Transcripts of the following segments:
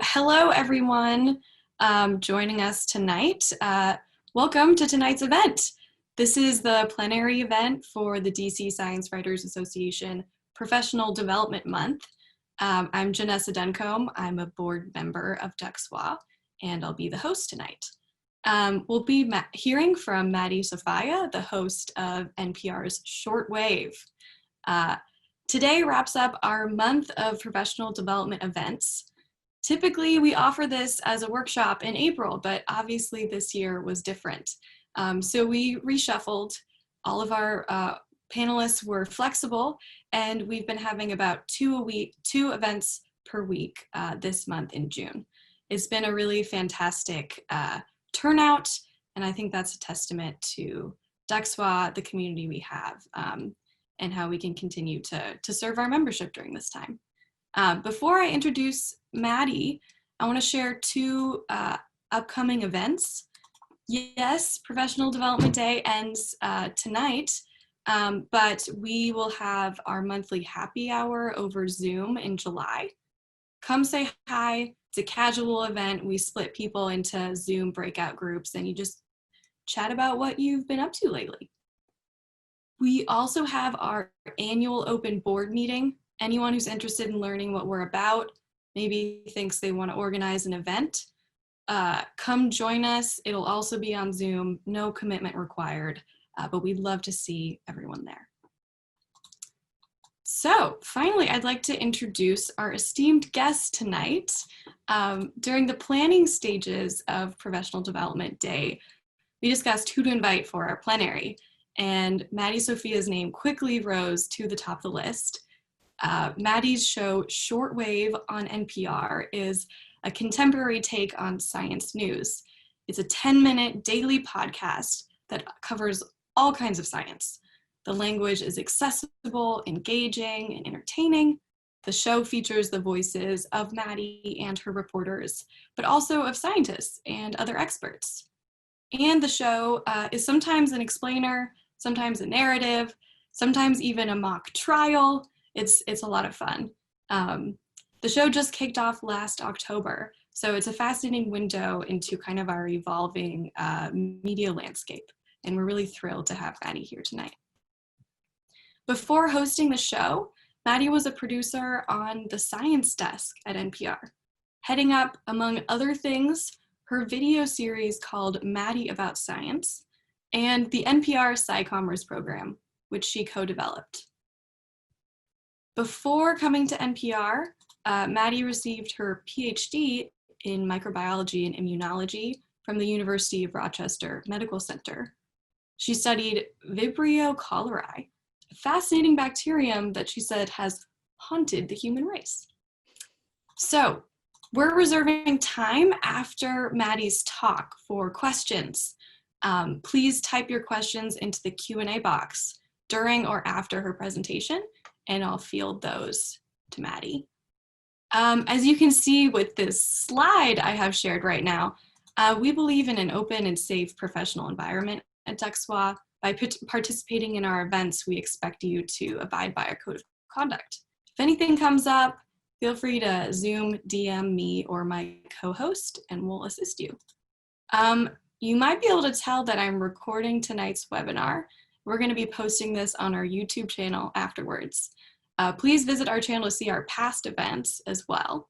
Hello, everyone joining us tonight. Welcome to tonight's event. This is the plenary event for the DC Science Writers Association Professional Development Month. I'm Jenessa Duncombe. I'm a board member of DCSWA, and I'll be the host tonight. We'll be hearing from Maddie Sofia, the host of NPR's Shortwave. Today wraps up our month of professional development events. Typically, we offer this as a workshop in April, but obviously this year was different. So we reshuffled. All of our panelists were flexible, and we've been having about two events per week this month in June. It's been a really fantastic turnout, and I think that's a testament to DCSWA, the community we have, and how we can continue to serve our membership during this time. Before I introduce Maddie, I want to share two upcoming events. Yes, Professional Development Day ends tonight, but we will have our monthly happy hour over Zoom in July. Come say hi. It's a casual event. We split people into Zoom breakout groups, and you just chat about what you've been up to lately. We also have our annual open board meeting. Anyone who's interested in learning what we're about, maybe thinks they want to organize an event, come join us. It'll also be on Zoom, no commitment required, but we'd love to see everyone there. So finally, I'd like to introduce our esteemed guest tonight. During the planning stages of Professional Development Day, we discussed who to invite for our plenary, and Maddie Sofia's name quickly rose to the top of the list. Maddie's show Shortwave on NPR is a contemporary take on science news. It's a 10-minute daily podcast that covers all kinds of science. The language is accessible, engaging, and entertaining. The show features the voices of Maddie and her reporters, but also of scientists and other experts. And the show is sometimes an explainer, sometimes a narrative, sometimes even a mock trial. It's a lot of fun. The show just kicked off last October, so it's a fascinating window into kind of our evolving media landscape, and we're really thrilled to have Maddie here tonight. Before hosting the show, Maddie was a producer on the science desk at NPR, heading up, among other things, her video series called Maddie About Science, and the NPR SciCommerce program, which she co-developed. Before coming to NPR, Maddie received her PhD in microbiology and immunology from the University of Rochester Medical Center. She studied Vibrio cholerae, a fascinating bacterium that she said has haunted the human race. So we're reserving time after Maddie's talk for questions. Please type your questions into the Q&A box during or after her presentation, and I'll field those to Maddie. As you can see with this slide I have shared right now, we believe in an open and safe professional environment at DCSWA. By participating in our events, we expect you to abide by our code of conduct. If anything comes up, feel free to Zoom, DM me or my co-host, and we'll assist you. You might be able to tell that I'm recording tonight's webinar. We're going to be posting this on our YouTube channel afterwards. Please visit our channel to see our past events as well.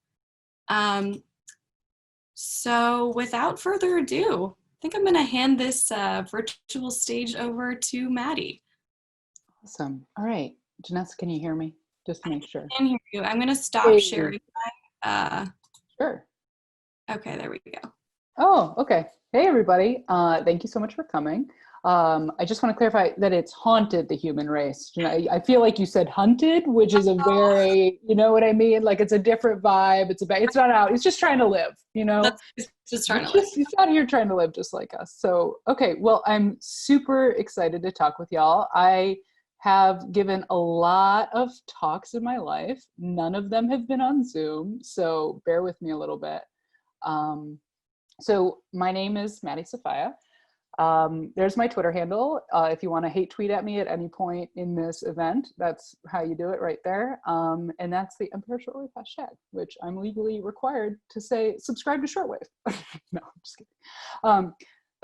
So without further ado, I think I'm going to hand this virtual stage over to Maddie. Awesome. All right. Jenessa, can you hear me? Just to make sure. I can hear you. I'm going to stop sharing. Sure. Okay, there we go. Oh, okay. Hey, everybody. Thank you so much for coming. I just want to clarify that it's haunted the human race. You know, I feel like you said hunted, which is a very, you know what I mean? Like it's a different vibe. It's not out. It's just trying to live, you know? It's just trying to live. It's out here trying to live just like us. So, okay. Well, I'm super excited to talk with y'all. I have given a lot of talks in my life. None of them have been on Zoom. So bear with me a little bit. So my name is Maddie Sofia. There's my Twitter handle. If you want to hate tweet at me at any point in this event, that's how you do it right there. And that's the NPR Shortwave hashtag, which I'm legally required to say, subscribe to Shortwave. No, I'm just kidding.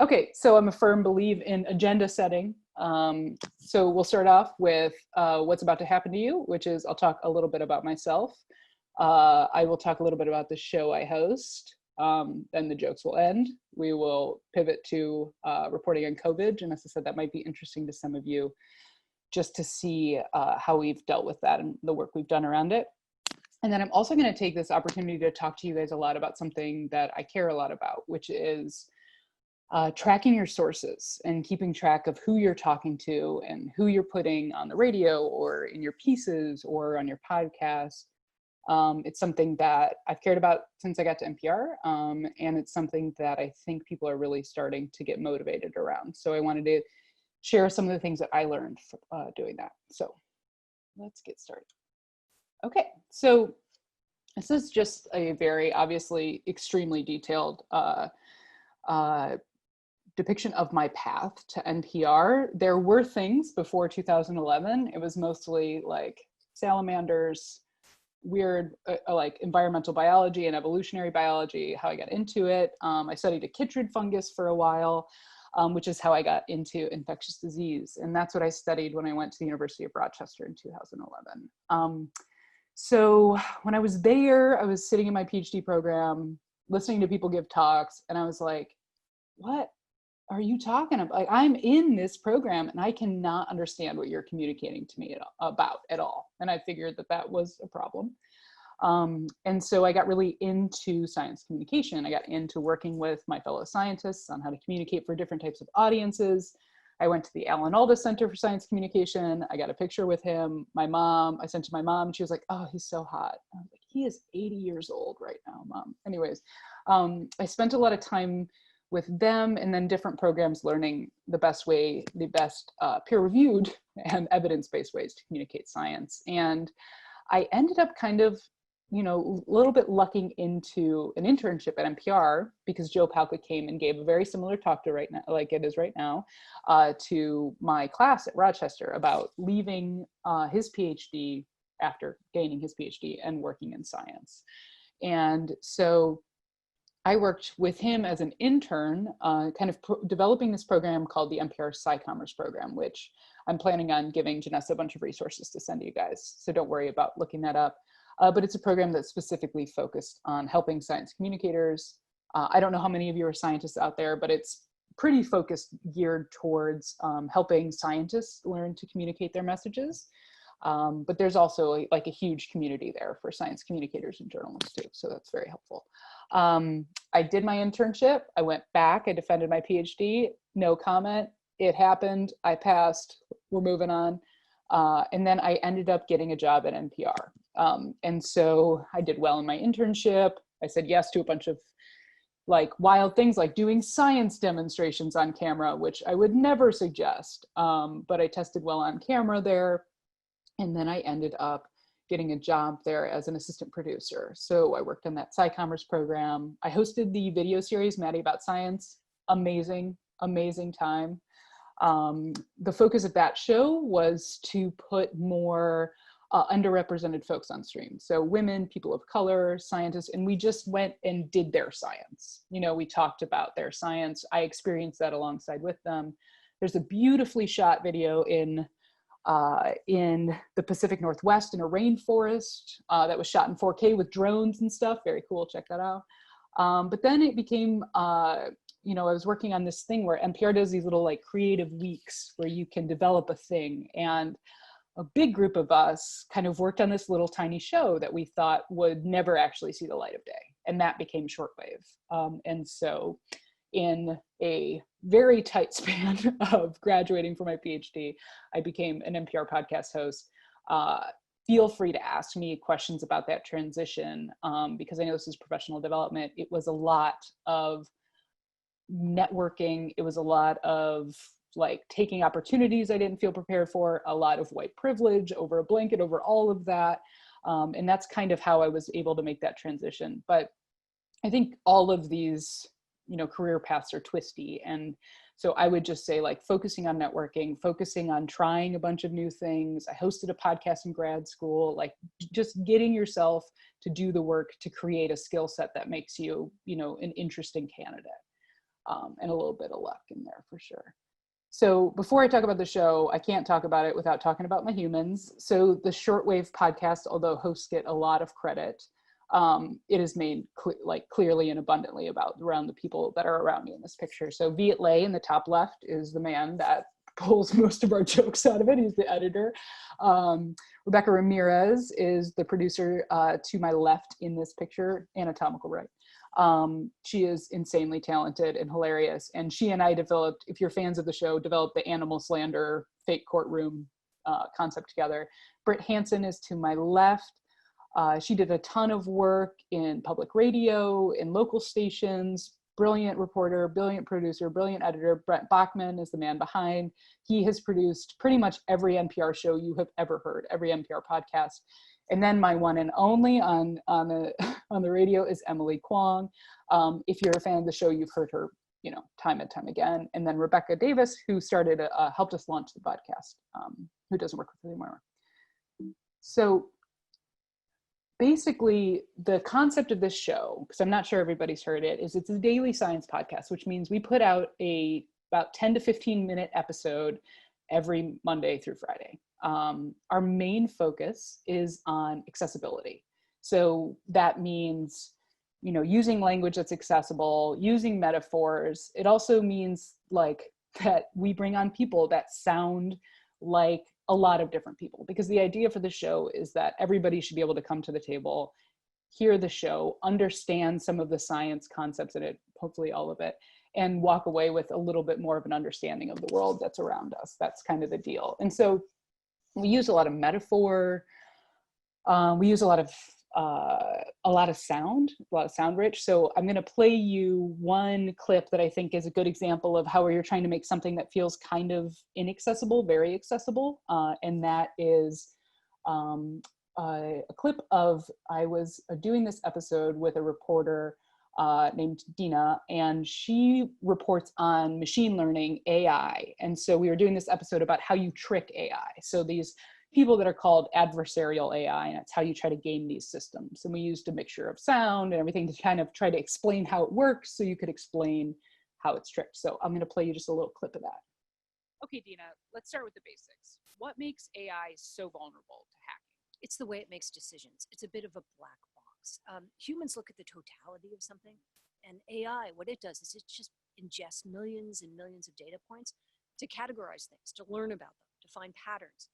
Okay, so I'm a firm believer in agenda setting. So we'll start off with what's about to happen to you, which is I'll talk a little bit about myself. I will talk a little bit about the show I host. Then the jokes will end. We will pivot to reporting on COVID. Jenessa said that might be interesting to some of you just to see how we've dealt with that and the work we've done around it. And then I'm also going to take this opportunity to talk to you guys a lot about something that I care a lot about, which is tracking your sources and keeping track of who you're talking to and who you're putting on the radio or in your pieces or on your podcast. It's something that I've cared about since I got to NPR, and it's something that I think people are really starting to get motivated around. So I wanted to share some of the things that I learned doing that. So let's get started. Okay, so this is just a very obviously extremely detailed depiction of my path to NPR. There were things before 2011. It was mostly like salamanders, weird like environmental biology and evolutionary biology, how I got into it. I studied a chytrid fungus for a while, which is how I got into infectious disease. And that's what I studied when I went to the University of Rochester in 2011. So when I was there, I was sitting in my PhD program, listening to people give talks, and I was like, what are you talking about? Like, I'm in this program and I cannot understand what you're communicating to me about at all. And I figured that that was a problem. And so I got really into science communication. I got into working with my fellow scientists on how to communicate for different types of audiences. I went to the Alan Alda Center for Science Communication. I got a picture with him. My mom, I sent to my mom, and she was like, oh, he's so hot. I was like, he is 80 years old right now, Mom. Anyways, I spent a lot of time with them and then different programs learning the best peer-reviewed and evidence-based ways to communicate science. And I ended up kind of, a little bit lucking into an internship at NPR because Joe Palca came and gave a very similar talk to right now, like it is right now, to my class at Rochester about leaving his PhD after gaining his PhD and working in science. And so I worked with him as an intern, kind of developing this program called the NPR SciCommerce program, which I'm planning on giving Jenessa a bunch of resources to send to you guys. So don't worry about looking that up. But it's a program that's specifically focused on helping science communicators. I don't know how many of you are scientists out there, but it's pretty focused, geared towards helping scientists learn to communicate their messages. But there's also like a huge community there for science communicators and journalists too. So that's very helpful. I did my internship. I went back, I defended my PhD, no comment. It happened, I passed, we're moving on. And then I ended up getting a job at NPR. And so I did well in my internship. I said yes to a bunch of like wild things like doing science demonstrations on camera, which I would never suggest. But I tested well on camera there. And then I ended up getting a job there as an assistant producer. So I worked on that SciCommerce program. I hosted the video series, Maddie About Science. Amazing, amazing time. The focus of that show was to put more underrepresented folks on stream. So women, people of color, scientists, and we just went and did their science. We talked about their science. I experienced that alongside with them. There's a beautifully shot video in the Pacific Northwest in a rainforest that was shot in 4K with drones and stuff. Very cool, check that out. But then it became, I was working on this thing where NPR does these little like creative weeks where you can develop a thing. And a big group of us kind of worked on this little tiny show that we thought would never actually see the light of day. And that became Shortwave. And so in a very tight span of graduating from my PhD, I became an NPR podcast host. Feel free to ask me questions about that transition because I know this is professional development. It was a lot of networking. It was a lot of like taking opportunities I didn't feel prepared for, a lot of white privilege over a blanket, over all of that. And that's kind of how I was able to make that transition. But I think all of these, career paths are twisty. And So I would just say like focusing on networking, focusing on trying a bunch of new things. I hosted a podcast in grad school, like just getting yourself to do the work to create a skill set that makes you, an interesting candidate, and a little bit of luck in there for sure. So before I talk about the show, I can't talk about it without talking about my humans. So the Shortwave podcast, although hosts get a lot of credit, it is made clearly and abundantly around the people that are around me in this picture. So Viet Le in the top left is the man that pulls most of our jokes out of it. He's the editor. Rebecca Ramirez is the producer to my left in this picture, anatomical right. She is insanely talented and hilarious. And she and I developed, if you're fans of the show, developed the animal slander fake courtroom concept together. Britt Hansen is to my left. She did a ton of work in public radio, in local stations, brilliant reporter, brilliant producer, brilliant editor. Brent Bachman is the man behind. He has produced pretty much every NPR show you have ever heard, every NPR podcast. And then my one and only on the radio is Emily Kwong. If you're a fan of the show, you've heard her, time and time again. And then Rebecca Davis, who helped us launch the podcast, who doesn't work with us anymore. So basically, the concept of this show, because I'm not sure everybody's heard it, is it's a daily science podcast, which means we put out about 10 to 15 minute episode every Monday through Friday. Our main focus is on accessibility. So that means, using language that's accessible, using metaphors. It also means that we bring on people that sound like a lot of different people, because the idea for the show is that everybody should be able to come to the table, hear the show, understand some of the science concepts in it, hopefully all of it, and walk away with a little bit more of an understanding of the world that's around us. That's kind of the deal. And so we use a lot of metaphor. We use a lot of sound rich. So I'm going to play you one clip that I think is a good example of how you're trying to make something that feels kind of inaccessible, very accessible. And that is a clip of, I was doing this episode with a reporter named Dina, and she reports on machine learning AI. And so we were doing this episode about how you trick AI. So these people that are called adversarial AI, and it's how you try to game these systems. And we used a mixture of sound and everything to kind of try to explain how it works so you could explain how it's tricked. So I'm going to play you just a little clip of that. Okay, Dina, let's start with the basics. What makes AI so vulnerable to hacking? It's the way it makes decisions. It's a bit of a black box. Humans look at the totality of something, and AI, what it does is it just ingests millions and millions of data points to categorize things, to learn about them, to find patterns.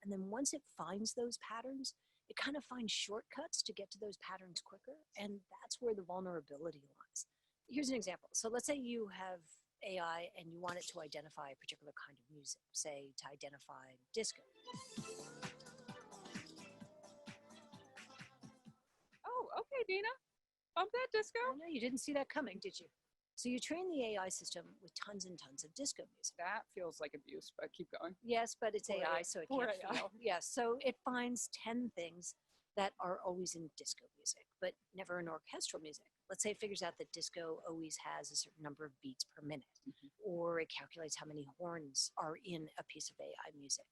And then once it finds those patterns, it kind of finds shortcuts to get to those patterns quicker. And that's where the vulnerability lies. Here's an example. So let's say you have AI and you want it to identify a particular kind of music, say to identify disco. Oh, okay, Dina. Bump that disco. I know you didn't see that coming, did you? So you train the AI system with tons and tons of disco music. That feels like abuse, but keep going. Yes, but it's AI, so it can't AI. feel. Yes, so it finds 10 things that are always in disco music, but never in orchestral music. Let's say it figures out that disco always has a certain number of beats per minute, or it calculates how many horns are in a piece of AI music.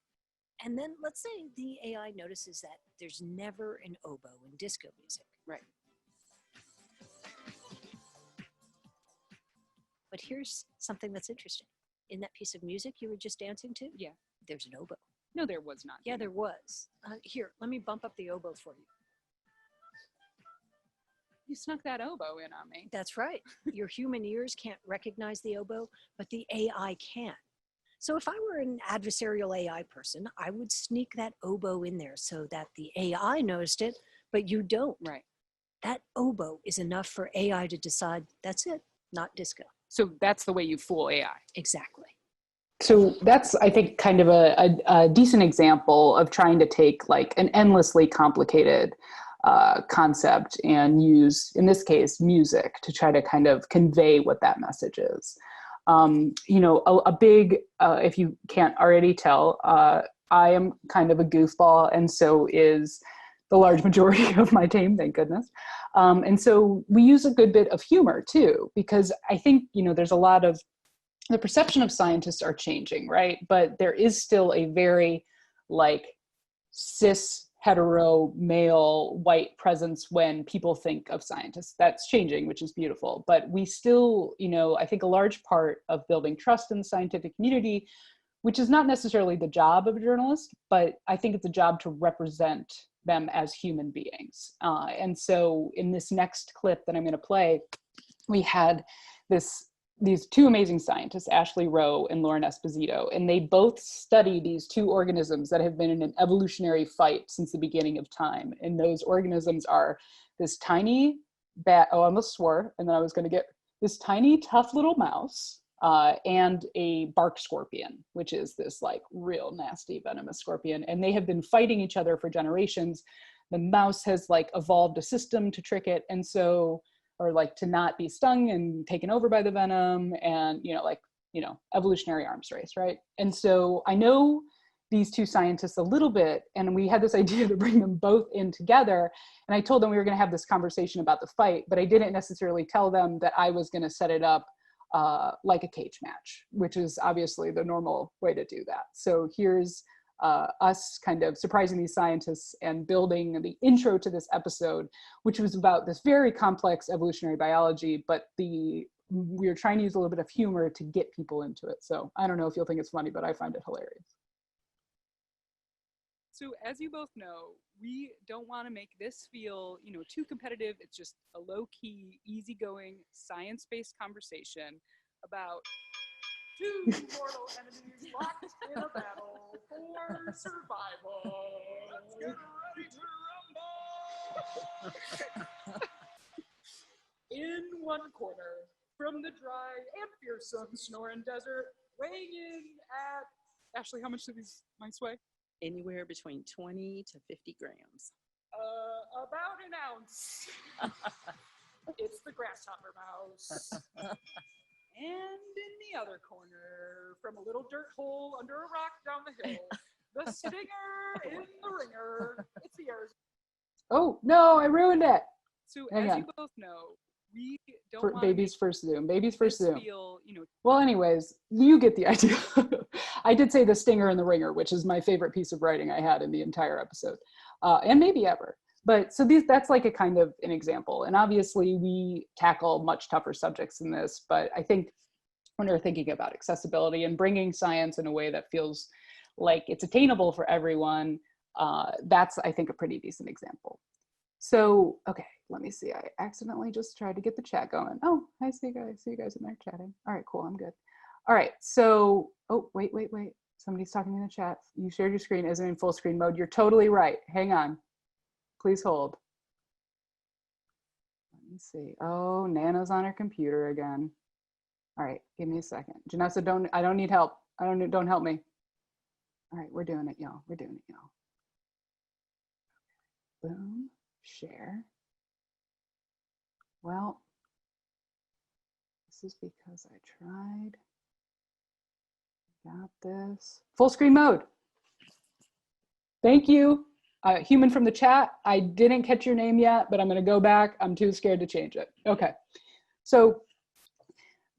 And then let's say the AI notices that there's never an oboe in disco music. Right. But here's something that's interesting. In that piece of music you were just dancing to, Yeah. there's an oboe. No, there was not. Yeah, there was. Here, let me bump up the oboe for you. You snuck that oboe in on me. That's right. Your human ears can't recognize the oboe, but the AI can. So if I were an adversarial AI person, I would sneak that oboe in there so that the AI noticed it, but you don't. Right. That oboe is enough for AI to decide, that's it, not disco. So that's the way you fool AI. Exactly. So that's, I think, kind of a decent example of trying to take like an endlessly complicated concept and use, in this case, music to try to kind of convey what that message is. A big, if you can't already tell, I am kind of a goofball, and so is the large majority of my team, thank goodness. And so we use a good bit of humor too, because I think, there's a lot of the perception of scientists are changing, right? But there is still a very like cis hetero male white presence when people think of scientists. That's changing, which is beautiful. But we still, I think a large part of building trust in the scientific community, which is not necessarily the job of a journalist, but I think it's a job to represent them as human beings. And so in this next clip that I'm going to play, we had these two amazing scientists, Ashley Rowe and Lauren Esposito, and they both study these two organisms that have been in an evolutionary fight since the beginning of time. And those organisms are this tiny bat, I almost swore, and then I was going to get this tiny, tough little mouse, and a bark scorpion, which is this like real nasty venomous scorpion. And they have been fighting each other for generations. The mouse has like evolved a system to trick it, and so, or like to not be stung and taken over by the venom, and evolutionary arms race, right? And so I know these two scientists a little bit, and we had this idea to bring them both in together. And I told them we were going to have this conversation about the fight, but I didn't necessarily tell them that I was going to set it up like a cage match, which is obviously the normal way to do that. So here's us kind of surprising these scientists and building the intro to this episode, which was about this very complex evolutionary biology, but we were trying to use a little bit of humor to get people into it. So I don't know if you'll think it's funny, but I find it hilarious. So as you both know, we don't want to make this feel, too competitive. It's just a low-key, easygoing, science-based conversation about two mortal enemies locked in a battle for survival. Let's get ready to rumble! In one corner, from the dry and fearsome Sonoran Desert, weighing in at... Ashley, how much do these mice weigh? Anywhere between 20 to 50 grams. About an ounce. It's the grasshopper mouse. And in the other corner, from a little dirt hole under a rock down the hill, the stinger in the ringer. It's the Arizona. Oh, no, I ruined it. So Hang as on. you both know, we don't want Baby's first Zoom. Baby's first Zoom. feel, Well, anyways, you get the idea. I did say the stinger and the ringer, which is my favorite piece of writing I had in the entire episode, and maybe ever. But so that's like a kind of an example. And obviously we tackle much tougher subjects than this, but I think when we're thinking about accessibility and bringing science in a way that feels like it's attainable for everyone, that's, I think, a pretty decent example. So, okay, let me see. I accidentally just tried to get the chat going. Oh, I see you guys in there chatting. All right, cool, I'm good. All right, so, oh, wait. Somebody's talking in the chat. You shared your screen, isn't in full screen mode. You're totally right. Hang on. Please hold. Let me see. Oh, Nana's on her computer again. All right, give me a second. Jenessa, I don't need help. Don't help me. All right, we're doing it, y'all. Boom, share. Well, this is because I tried. Got this. Full screen mode. Thank you. Human from the chat, I didn't catch your name yet, but I'm going to go back. I'm too scared to change it. Okay. So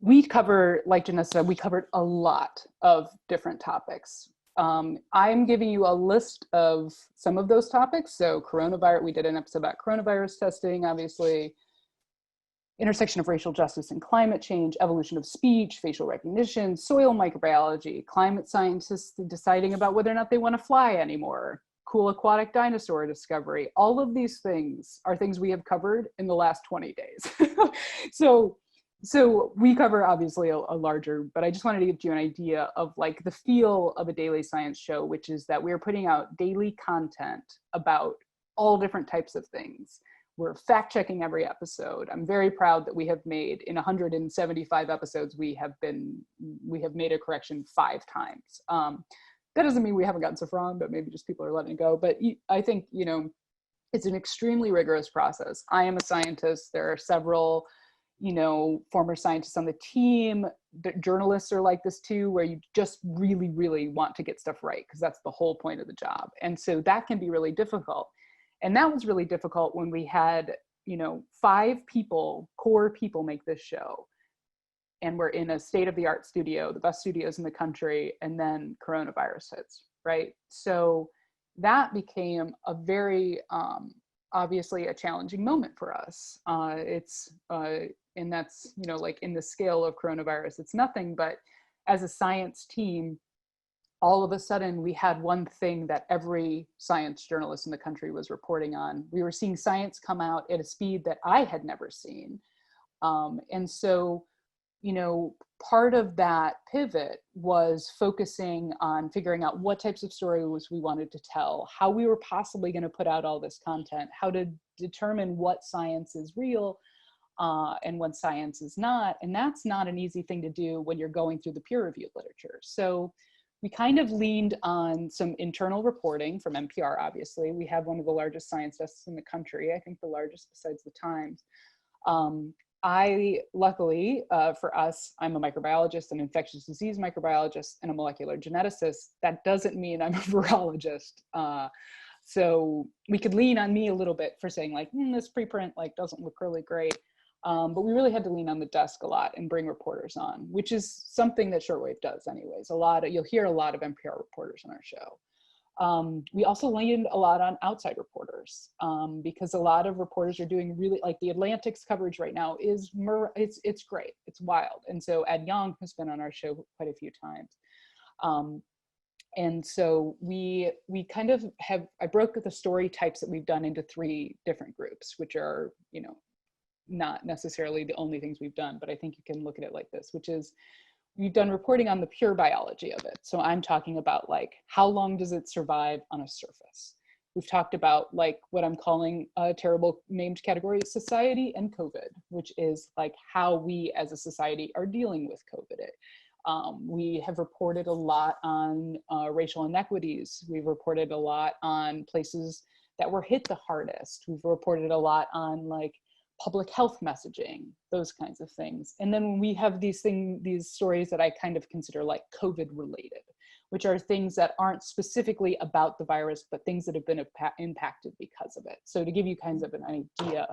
we cover, like Jenessa said, we covered a lot of different topics. I'm giving you a list of some of those topics. So coronavirus, we did an episode about coronavirus testing, obviously. Intersection of racial justice and climate change, evolution of speech, facial recognition, soil microbiology, climate scientists deciding about whether or not they want to fly anymore, cool aquatic dinosaur discovery. All of these things are things we have covered in the last 20 days. So we cover obviously a larger, but I just wanted to give you an idea of like the feel of a daily science show, which is that we're putting out daily content about all different types of things. We're fact checking every episode. I'm very proud that we have made, in 175 episodes, we have made a correction 5 times. That doesn't mean we haven't gotten so far, but maybe just people are letting it go. But I think, it's an extremely rigorous process. I am a scientist. There are several, former scientists on the team. The journalists are like this too, where you just really, really want to get stuff right, because that's the whole point of the job. And so that can be really difficult. And that was really difficult when we had, 5 people, core people, make this show. and we're in a state-of-the-art studio, the best studios in the country, and then coronavirus hits, right? So that became a very, obviously a challenging moment for us. And that's, you know, like in the scale of coronavirus, it's nothing, but as a science team, all of a sudden we had one thing that every science journalist in the country was reporting on. We were seeing science come out at a speed that I had never seen. And so, you know, part of that pivot was focusing on figuring out what types of stories we wanted to tell, how we were possibly going to put out all this content, how to determine what science is real and what science is not. And that's not an easy thing to do when you're going through the peer-reviewed literature. So we kind of leaned on some internal reporting from NPR, obviously. We have one of the largest science desks in the country, I think the largest besides the Times. I, luckily for us, I'm a microbiologist, an infectious disease microbiologist, and a molecular geneticist. That doesn't mean I'm a virologist. So we could lean on me a little bit for saying like, this preprint like doesn't look really great. But we really had to lean on the desk a lot and bring reporters on, which is something that Shortwave does anyways. You'll hear a lot of NPR reporters on our show. We also leaned a lot on outside reporters because a lot of reporters are doing really, like the Atlantic's coverage right now is, it's great, it's wild. And so Ed Young has been on our show quite a few times. And so we kind of I broke the story types that we've done into 3 different groups, which are, you know, not necessarily the only things we've done, but I think you can look at it like this, which is we've done reporting on the pure biology of it. So I'm talking about like, how long does it survive on a surface? We've talked about like what I'm calling a terrible named category, society and COVID, which is like how we as a society are dealing with COVID. We have reported a lot on racial inequities. We've reported a lot on places that were hit the hardest. We've reported a lot on like public health messaging, those kinds of things. And then we have these stories that I kind of consider like COVID related, which are things that aren't specifically about the virus, but things that have been impacted because of it. So to give you kinds of an idea,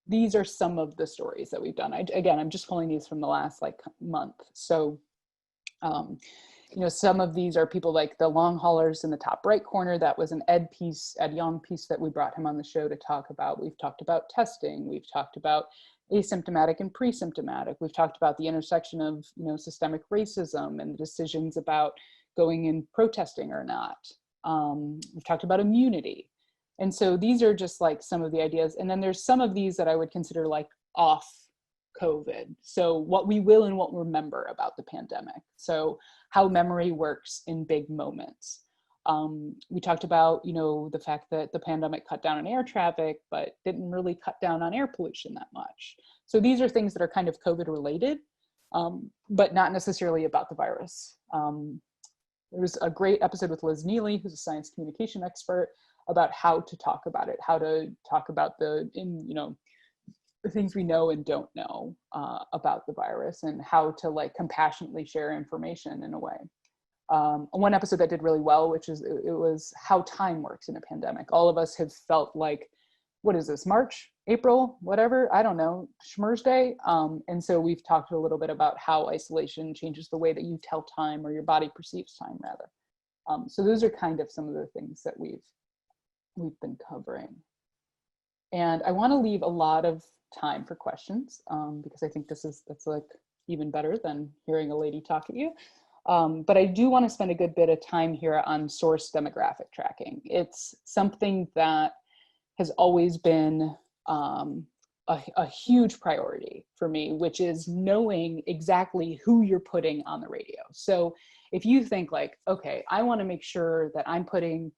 these are some of the stories that we've done. Again, I'm just pulling these from the last like month. So, you know, some of these are people like the long haulers in the top right corner. That was an Ed Young piece that we brought him on the show to talk about. We've talked about testing. We've talked about asymptomatic and pre-symptomatic. We've talked about the intersection of, you know, systemic racism and the decisions about going and protesting or not. We've talked about immunity. And so these are just like some of the ideas. And then there's some of these that I would consider like off COVID. So what we will and won't remember about the pandemic. So how memory works in big moments. We talked about, you know, the fact that the pandemic cut down on air traffic, but didn't really cut down on air pollution that much. So these are things that are kind of COVID related, but not necessarily about the virus. There was a great episode with Liz Neely, who's a science communication expert, about how to talk about it, how to talk about the things we know and don't know about the virus, and how to like compassionately share information in a way. One episode that did really well, which is, it was how time works in a pandemic. All of us have felt like, what is this, March, April, whatever, I don't know, Schmurz Day. And so we've talked a little bit about how isolation changes the way that you tell time, or your body perceives time rather. So those are kind of some of the things that we've been covering. And I want to leave a lot of time for questions because I think that's like even better than hearing a lady talk at you. But I do want to spend a good bit of time here on source demographic tracking. It's something that has always been a huge priority for me, which is knowing exactly who you're putting on the radio. So if you think like, okay, I want to make sure that I'm putting,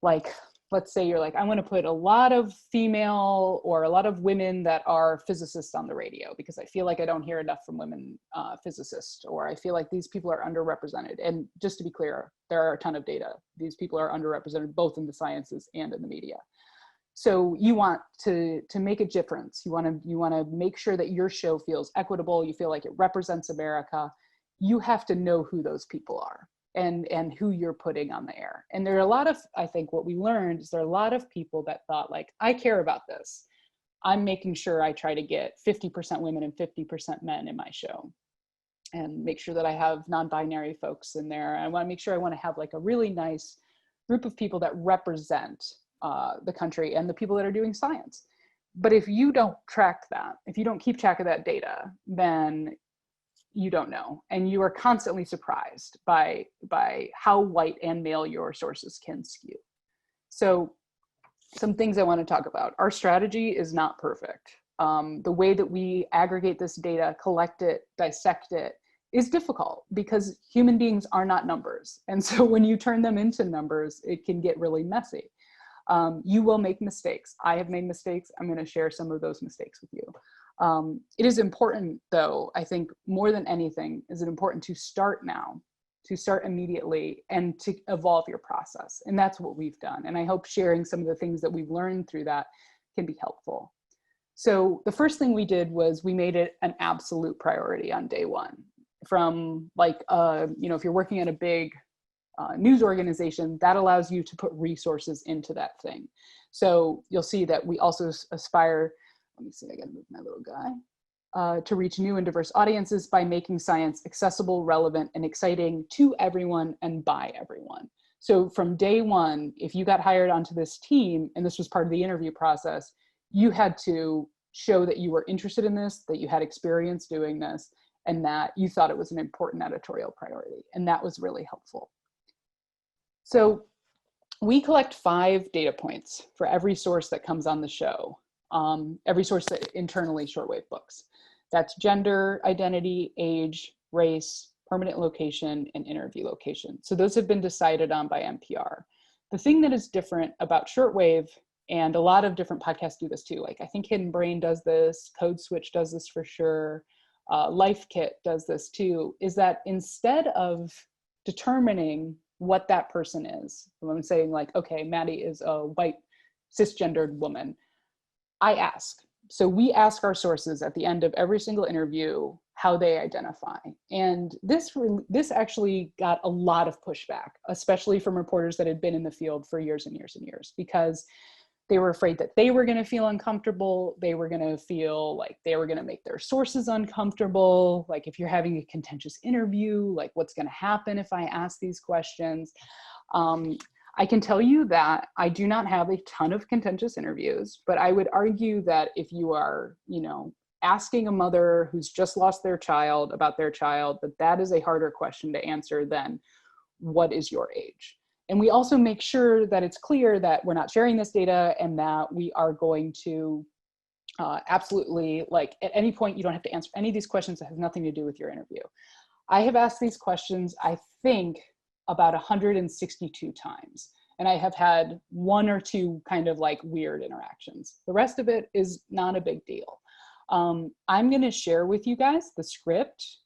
like, let's say you're like, I want to put a lot of female or a lot of women that are physicists on the radio because I feel like I don't hear enough from women physicists, or I feel like these people are underrepresented. And just to be clear, there are a ton of data. These people are underrepresented both in the sciences and in the media. So you want to make a difference. You want to make sure that your show feels equitable. You feel like it represents America. You have to know who those people are and who you're putting on the air. And there are a lot of, I think what we learned is there are a lot of people that thought like, I care about this. I'm making sure I try to get 50% women and 50% men in my show, and make sure that I have non-binary folks in there. I want to make sure I want to have like a really nice group of people that represent the country and the people that are doing science. But if you don't track that, if you don't keep track of that data, then you don't know. And you are constantly surprised by how white and male your sources can skew. So some things I want to talk about. Our strategy is not perfect. The way that we aggregate this data, collect it, dissect it, is difficult because human beings are not numbers. And so when you turn them into numbers, it can get really messy. You will make mistakes. I have made mistakes. I'm going to share some of those mistakes with you. It is important, though, I think more than anything, is it important to start now, to start immediately, and to evolve your process. And that's what we've done. And I hope sharing some of the things that we've learned through that can be helpful. So the first thing we did was we made it an absolute priority on day one. From like, if you're working at a big news organization, that allows you to put resources into that thing. So you'll see that we also aspire, let me see, I gotta move my little guy, to reach new and diverse audiences by making science accessible, relevant, and exciting to everyone and by everyone. So from day one, if you got hired onto this team, and this was part of the interview process, you had to show that you were interested in this, that you had experience doing this, and that you thought it was an important editorial priority. And that was really helpful. So we collect 5 data points for every source that comes on the show, every source that internally shortwave books. That's gender, identity, age, race, permanent location, and interview location. So those have been decided on by NPR. The thing that is different about shortwave, and a lot of different podcasts do this too, like I think Hidden Brain does this, Code Switch does this for sure, Life Kit does this too, is that instead of determining what that person is, I'm saying like, okay, Maddie is a white cisgendered woman, I ask. So we ask our sources at the end of every single interview how they identify. And this actually got a lot of pushback, especially from reporters that had been in the field for years and years and years, because they were afraid that they were going to feel uncomfortable. They were going to feel like they were going to make their sources uncomfortable. Like if you're having a contentious interview, like what's going to happen if I ask these questions? I can tell you that I do not have a ton of contentious interviews, but I would argue that if you are, asking a mother who's just lost their child about their child, that is a harder question to answer than what is your age? And we also make sure that it's clear that we're not sharing this data and that we are going to absolutely, like at any point, you don't have to answer any of these questions that have nothing to do with your interview. I have asked these questions, I think, about 162 times. And I have had 1 or 2 kind of like weird interactions. The rest of it is not a big deal. I'm gonna share with you guys the script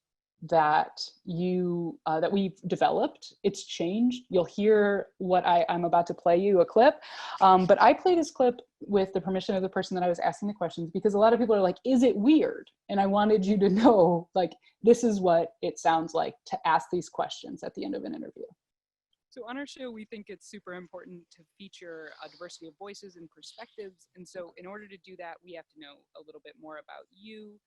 that we've developed. It's changed. You'll hear what I'm about to play you a clip, but I play this clip with the permission of the person that I was asking the questions, because a lot of people are like, is it weird? And I wanted you to know, like, this is what it sounds like to ask these questions at the end of an interview. So on our show, we think it's super important to feature a diversity of voices and perspectives. And so in order to do that, we have to know a little bit more about you.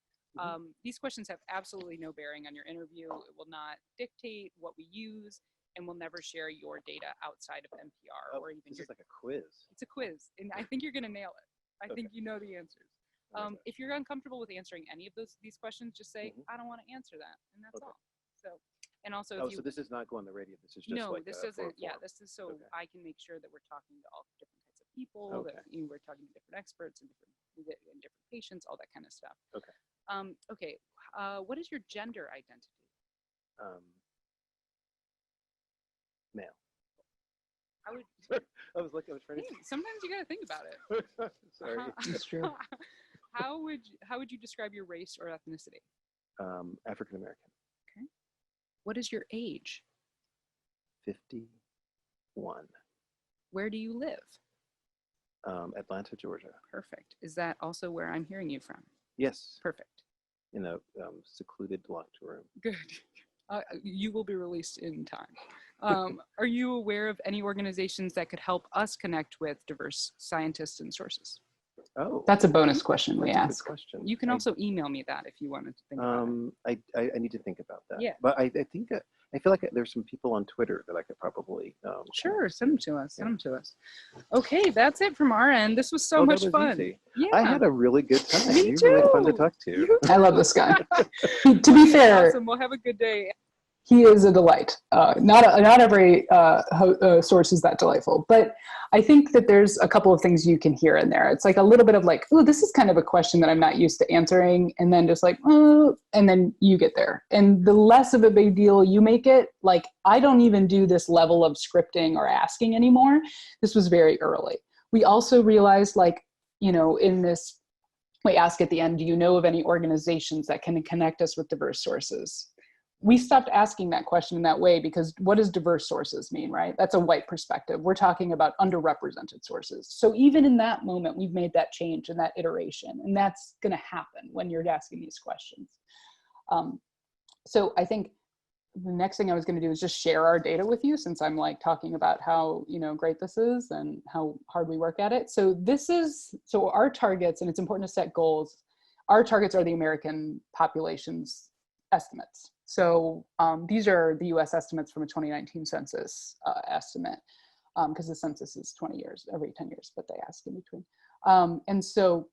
These questions have absolutely no bearing on your interview. It will not dictate what we use, and we'll never share your data outside of NPR or even this is like a quiz. It's a quiz, and I think you're going to nail it. I think you know the answers. If you're uncomfortable with answering any of these questions, just say, I don't want to answer that, and that's all. So, and also, so this does not go on the radio. This is just no, like this doesn't. Yeah, this is so I can make sure that we're talking to all different types of people. That we're talking to different experts and different patients, all that kind of stuff. Okay. What is your gender identity? Male. I would. I was trying to. Sometimes you gotta think about it. Sorry. That's true. How would you describe your race or ethnicity? African American. Okay. What is your age? 51. Where do you live? Atlanta, Georgia. Perfect. Is that also where I'm hearing you from? Yes. Perfect. In a secluded locked room. Good. You will be released in time. Are you aware of any organizations that could help us connect with diverse scientists and sources? Oh, That's a bonus question we that's a good ask. question. You can also email me that if you wanted to think about it. I need to think about that. Yeah. But I think I feel like there's some people on Twitter that I could probably Sure, send them to us. Send them to us. Okay, that's it from our end. This was so much fun. Easy. Yeah, I had a really good time. Me You're really fun to too. talk to. I love this guy. To be fair, Awesome. Well, have a good day. he is a delight. Not every source is that delightful, but I think that there's a couple of things you can hear in there. It's like a little bit of like, oh, this is kind of a question that I'm not used to answering, and then just like, oh, and then you get there. And the less of a big deal you make it, like I don't even do this level of scripting or asking anymore. This was very early. We also realized, like, you know, in this, we ask at the end, do you know of any organizations that can connect us with diverse sources? We stopped asking that question in that way because what does diverse sources mean, right? That's a white perspective. We're talking about underrepresented sources. So even in that moment, we've made that change and that iteration, and that's going to happen when you're asking these questions. So I think the next thing I was going to do is just share our data with you, since I'm like talking about how, you know, great this is and how hard we work at it. So so our targets, and it's important to set goals. Our targets are the American population's estimates. So these are the US estimates from a 2019 census estimate, because the census is 20 years, every 10 years, but they ask in between. And so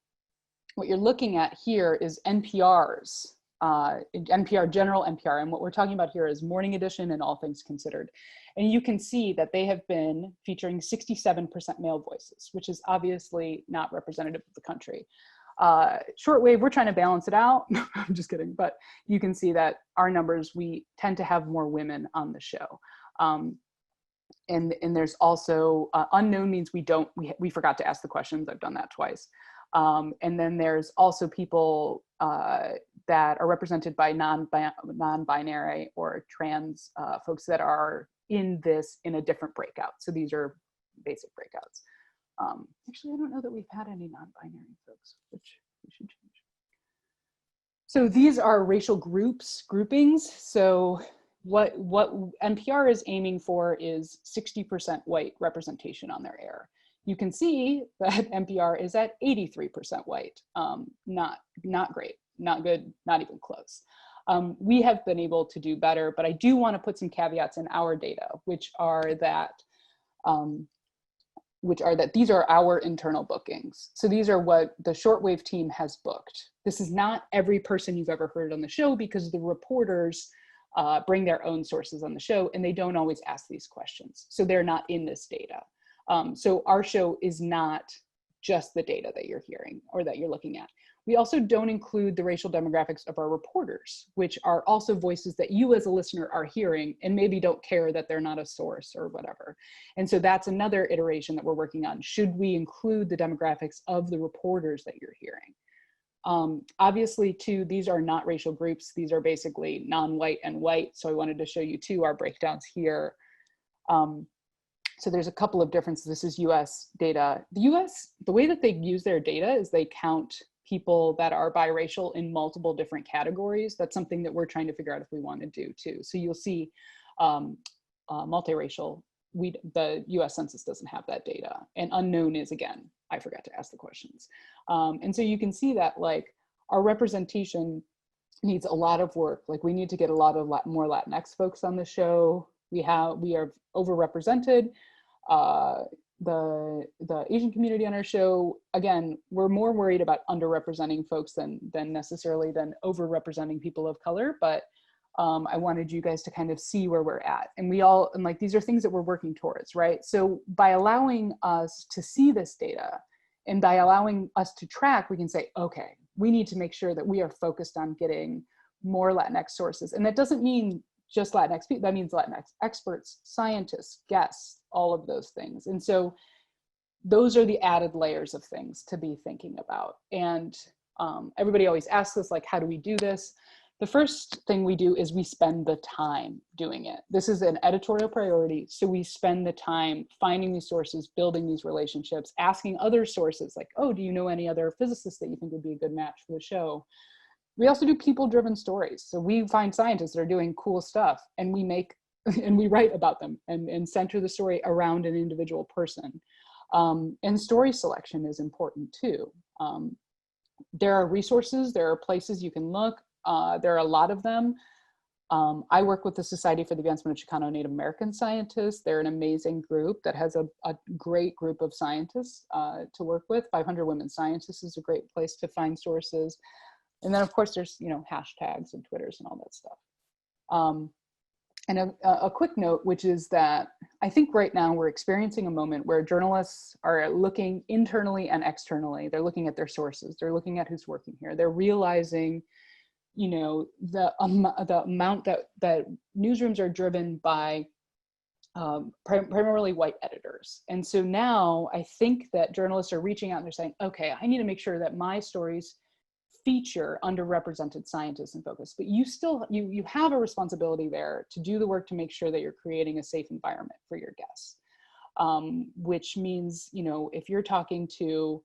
what you're looking at here is NPR's, NPR, general NPR, and what we're talking about here is Morning Edition and All Things Considered. And you can see that they have been featuring 67% male voices, which is obviously not representative of the country. Shortwave, we're trying to balance it out. I'm just kidding, but you can see that our numbers, we tend to have more women on the show. And there's also unknown means we forgot to ask the questions. I've done that twice. And then there's also people that are represented by non-binary or trans folks that are in a different breakout. So these are basic breakouts. Actually, I don't know that we've had any non-binary folks, which we should change. So these are racial groupings. So what NPR is aiming for is 60% white representation on their air. You can see that NPR is at 83% white. Not great, not good, not even close. We have been able to do better, but I do want to put some caveats in our data, which are that these are our internal bookings. So these are what the shortwave team has booked. This is not every person you've ever heard on the show, because the reporters bring their own sources on the show and they don't always ask these questions. So they're not in this data. So our show is not just the data that you're hearing or that you're looking at. We also don't include the racial demographics of our reporters, which are also voices that you as a listener are hearing and maybe don't care that they're not a source or whatever. And so that's another iteration that we're working on. Should we include the demographics of the reporters that you're hearing? Obviously, too, these are not racial groups. These are basically non-white and white. So I wanted to show you, too, our breakdowns here. So there's a couple of differences. This is US data. The US, the way that they use their data is they count people that are biracial in multiple different categories. That's something that we're trying to figure out if we want to do too. So you'll see multiracial, the US Census doesn't have that data. And unknown is, again, I forgot to ask the questions. And so you can see that like our representation needs a lot of work. Like we need to get a lot more Latinx folks on the show. We are overrepresented. The Asian community on our show, again, we're more worried about underrepresenting folks than necessarily than overrepresenting people of color. But I wanted you guys to kind of see where we're at. And like, these are things that we're working towards, right? So by allowing us to see this data and by allowing us to track, we can say, okay, we need to make sure that we are focused on getting more Latinx sources. And that doesn't mean just Latinx people, that means Latinx experts, scientists, guests, all of those things. And so those are the added layers of things to be thinking about. And everybody always asks us, like, how do we do this? The first thing we do is we spend the time doing it. This is an editorial priority. So we spend the time finding these sources, building these relationships, asking other sources like, oh, do you know any other physicists that you think would be a good match for the show? We also do people-driven stories. So we find scientists that are doing cool stuff and we write about them and center the story around an individual person. And story selection is important too. There are resources, there are places you can look. There are a lot of them. I work with the Society for the Advancement of Chicano Native American Scientists. They're an amazing group that has a great group of scientists to work with. 500 Women Scientists is a great place to find sources. And then of course there's, you know, hashtags and Twitters and all that stuff. And a quick note, which is that I think right now we're experiencing a moment where journalists are looking internally and externally. They're looking at their sources. They're looking at who's working here. They're realizing, you know, the amount that newsrooms are driven by primarily white editors. And so now I think that journalists are reaching out and they're saying, okay, I need to make sure that my stories feature underrepresented scientists in focus, but you still, you have a responsibility there to do the work to make sure that you're creating a safe environment for your guests. Which means, you know, if you're talking to,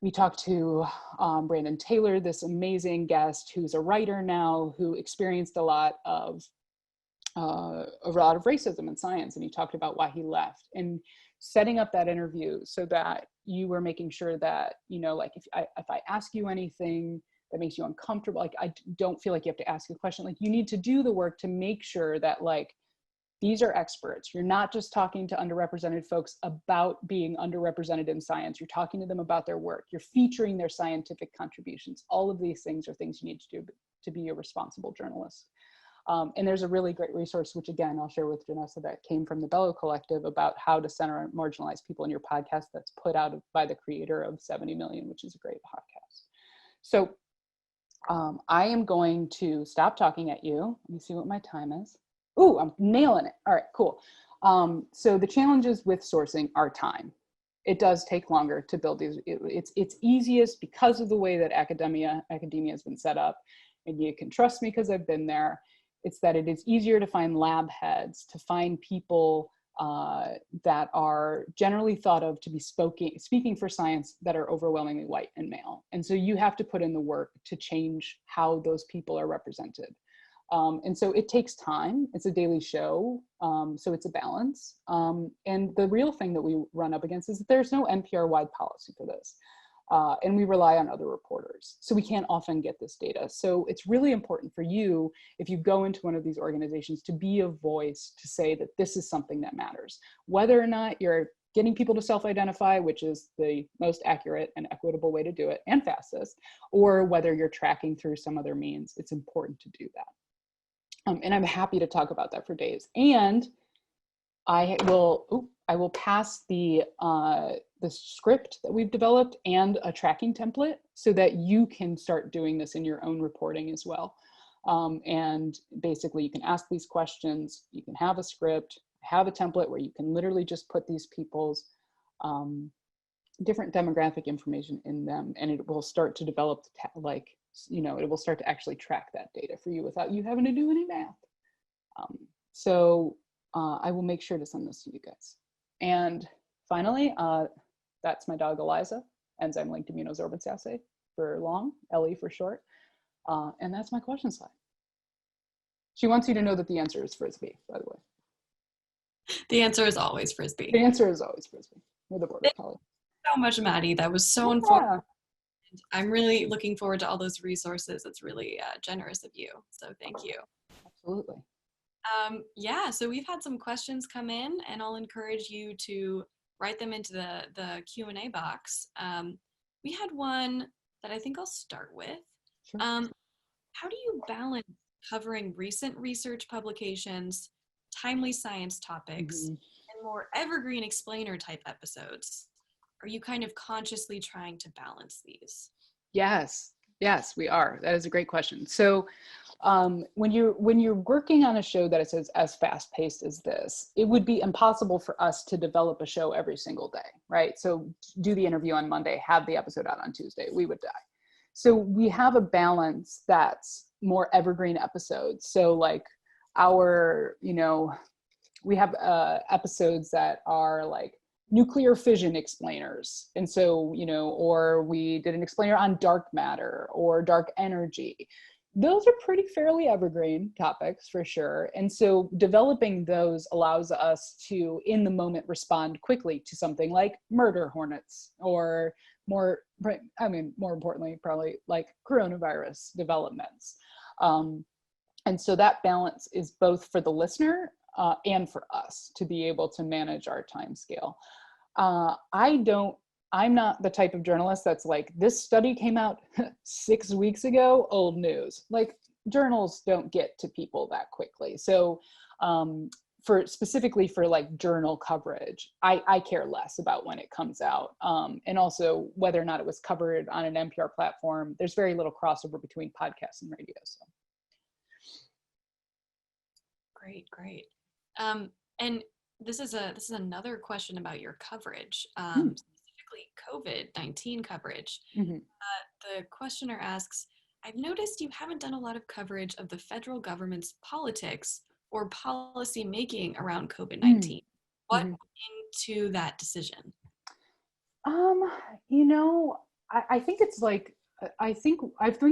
we talked to Brandon Taylor, this amazing guest who's a writer now, who experienced a lot of racism in science, and he talked about why he left. And setting up that interview so that you were making sure that, you know, like if I ask you anything that makes you uncomfortable, like I don't feel like you have to ask a question, like you need to do the work to make sure that like these are experts. You're not just talking to underrepresented folks about being underrepresented in science. You're talking to them about their work. You're featuring their scientific contributions. All of these things are things you need to do to be a responsible journalist. And there's a really great resource, which again, I'll share with Jenessa, that came from the Bellow Collective about how to center on marginalized people in your podcast, that's put out by the creator of 70 Million, which is a great podcast. So I am going to stop talking at you. Let me see what my time is. Ooh, I'm nailing it. All right, cool. So the challenges with sourcing are time. It does take longer to build these. It's easiest because of the way that academia has been set up. And you can trust me because I've been there. It's that it is easier to find lab heads, to find people that are generally thought of to be speaking for science that are overwhelmingly white and male. And so you have to put in the work to change how those people are represented. And so it takes time. It's a daily show, so it's a balance. And the real thing that we run up against is that there's no NPR-wide policy for this. And we rely on other reporters. So we can't often get this data. So it's really important for you, if you go into one of these organizations, to be a voice to say that this is something that matters. Whether or not you're getting people to self-identify, which is the most accurate and equitable way to do it and fastest, or whether you're tracking through some other means, it's important to do that. And I'm happy to talk about that for days. And I will pass the script that we've developed and a tracking template so that you can start doing this in your own reporting as well. And basically you can ask these questions, you can have a script, have a template where you can literally just put these people's different demographic information in them, and it will start to develop it will start to actually track that data for you without you having to do any math. I will make sure to send this to you guys. And finally, that's my dog Eliza, enzyme-linked immunosorbence assay for long, Ellie for short. And that's my question slide. She wants you to know that the answer is Frisbee, by the way. The answer is always Frisbee. The answer is always Frisbee. We're the border collie. Thank you so much, Maddie. That was so informative. I'm really looking forward to all those resources. It's really generous of you. So thank you. Absolutely. Yeah, so we've had some questions come in, and I'll encourage you to write them into the Q&A box. We had one that I think I'll start with. Sure. How do you balance covering recent research publications, timely science topics, and more evergreen explainer type episodes? Are you kind of consciously trying to balance these? Yes, we are. That is a great question. So when you're working on a show that is as fast paced as this, it would be impossible for us to develop a show every single day, right? So do the interview on Monday, have the episode out on Tuesday, we would die. So we have a balance that's more evergreen episodes. So like we have episodes that are like nuclear fission explainers. And so, or we did an explainer on dark matter or dark energy. Those are pretty fairly evergreen topics for sure. And so developing those allows us to, in the moment, respond quickly to something like murder hornets or more importantly, probably like coronavirus developments. And so that balance is both for the listener and for us to be able to manage our time scale. I'm not the type of journalist that's like, this study came out 6 weeks ago, old news. Like, journals don't get to people that quickly. So specifically for like journal coverage, I care less about when it comes out. And also whether or not it was covered on an NPR platform. There's very little crossover between podcasts and radio. So. Great. And this is another question about your coverage, specifically COVID-19 coverage. Mm-hmm. The questioner asks, I've noticed you haven't done a lot of coverage of the federal government's politics or policy making around COVID-19. What went into that decision? I think it's like, I think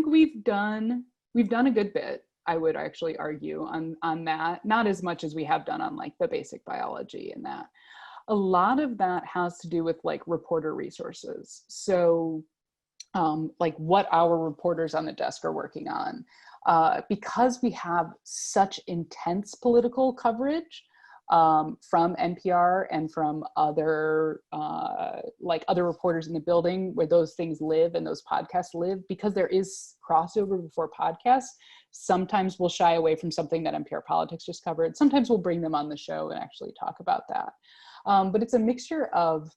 we've done a good bit, I would actually argue on that, not as much as we have done on like the basic biology and that. A lot of that has to do with like reporter resources. So like what our reporters on the desk are working on. Because we have such intense political coverage from NPR and from other reporters in the building where those things live and those podcasts live, because there is crossover before podcasts, sometimes we'll shy away from something that NPR Politics just covered. Sometimes we'll bring them on the show and actually talk about that. But it's a mixture of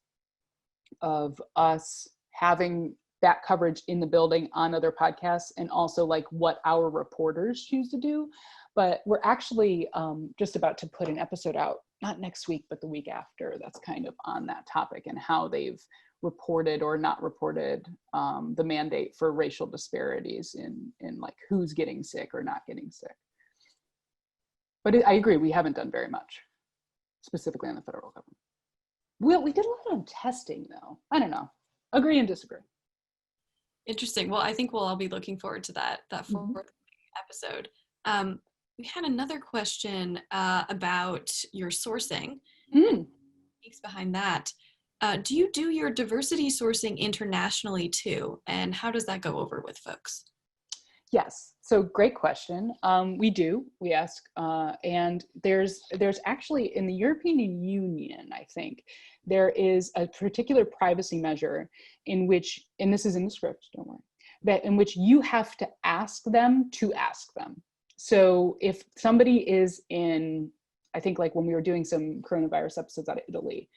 us having that coverage in the building on other podcasts and also like what our reporters choose to do. But we're actually just about to put an episode out, not next week, but the week after, that's kind of on that topic and how they've reported or not reported the mandate for racial disparities in like who's getting sick or not getting sick. But I agree, we haven't done very much, specifically on the federal government. We did a lot on testing though. I don't know, agree and disagree. Interesting. Well, I think we'll all be looking forward to that forthcoming episode. We had another question about your sourcing. Weeks behind that. Do you do your diversity sourcing internationally too? And how does that go over with folks? Yes, so great question. We do, we ask, and there's actually in the European Union, I think, there is a particular privacy measure in which, and this is in the script, don't worry, that in which you have to ask them to ask them. So if somebody is in, I think like when we were doing some coronavirus episodes out of Italy,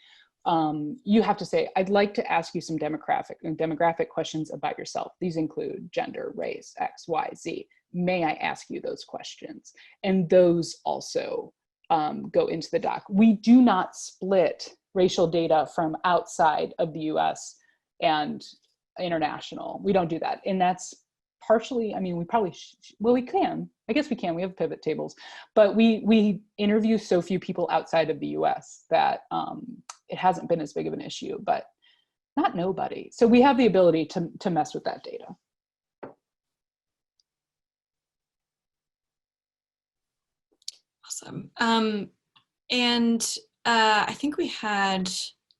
you have to say, I'd like to ask you some demographic questions about yourself. These include gender, race, X, Y, Z. May I ask you those questions? And those also go into the doc. We do not split racial data from outside of the US and international. We don't do that. And that's partially, I mean, we probably, we can, I guess we can, we have pivot tables, but we interview so few people outside of the US that it hasn't been as big of an issue, but not nobody. So we have the ability to mess with that data. Awesome. And I think we had,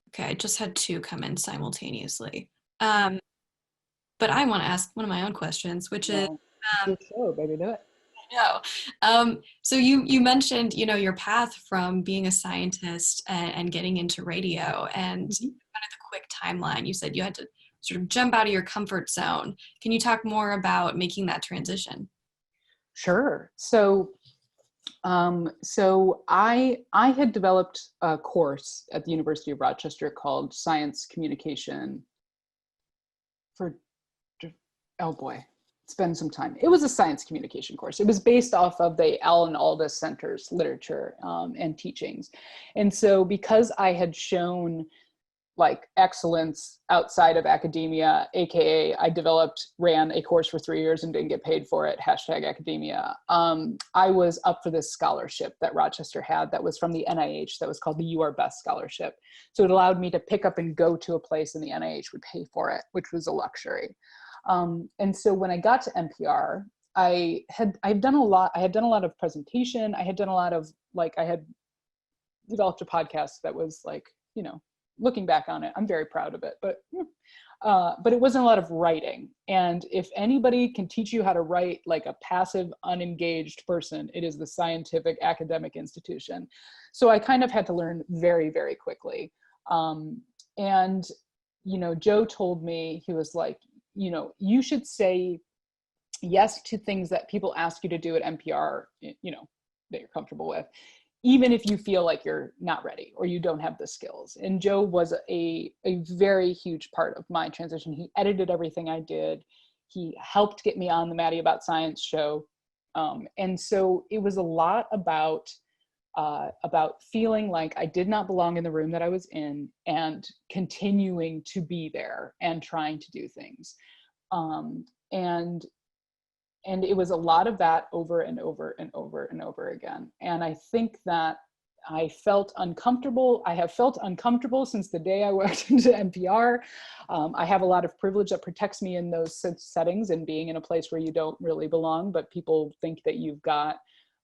okay, I just had 2 come in simultaneously. But I want to ask one of my own questions, which is, sure, baby, do it. No. So you mentioned, your path from being a scientist and getting into radio and kind of the quick timeline. You said you had to sort of jump out of your comfort zone. Can you talk more about making that transition? Sure. So I had developed a course at the University of Rochester called Science Communication it's been some time. It was a science communication course. It was based off of the Alan Alda Center's literature and teachings. And so because I had shown like excellence outside of academia, AKA I ran a course for 3 years and didn't get paid for it, #academia. I was up for this scholarship that Rochester had that was from the NIH that was called the You Are Best Scholarship. So it allowed me to pick up and go to a place and the NIH would pay for it, which was a luxury. And so when I got to NPR, I had done a lot of presentation. I had done a lot of I had developed a podcast that was looking back on it, I'm very proud of it, but But it wasn't a lot of writing. And if anybody can teach you how to write like a passive, unengaged person, it is the scientific academic institution. So I kind of had to learn very, very quickly. And, you know, Joe told me, he was like, you know, you should say yes to things that people ask you to do at NPR, you know, that you're comfortable with, even if you feel like you're not ready or you don't have the skills. And Joe was a very huge part of my transition. He edited everything I did. He helped get me on the Maddie About Science show. And so it was a lot about feeling like I did not belong in the room that I was in and continuing to be there and trying to do things. And it was a lot of that over and over and over and over again. And I think that I felt uncomfortable. I have felt uncomfortable since the day I worked into NPR. I have a lot of privilege that protects me in those settings and being in a place where you don't really belong, but people think that you've got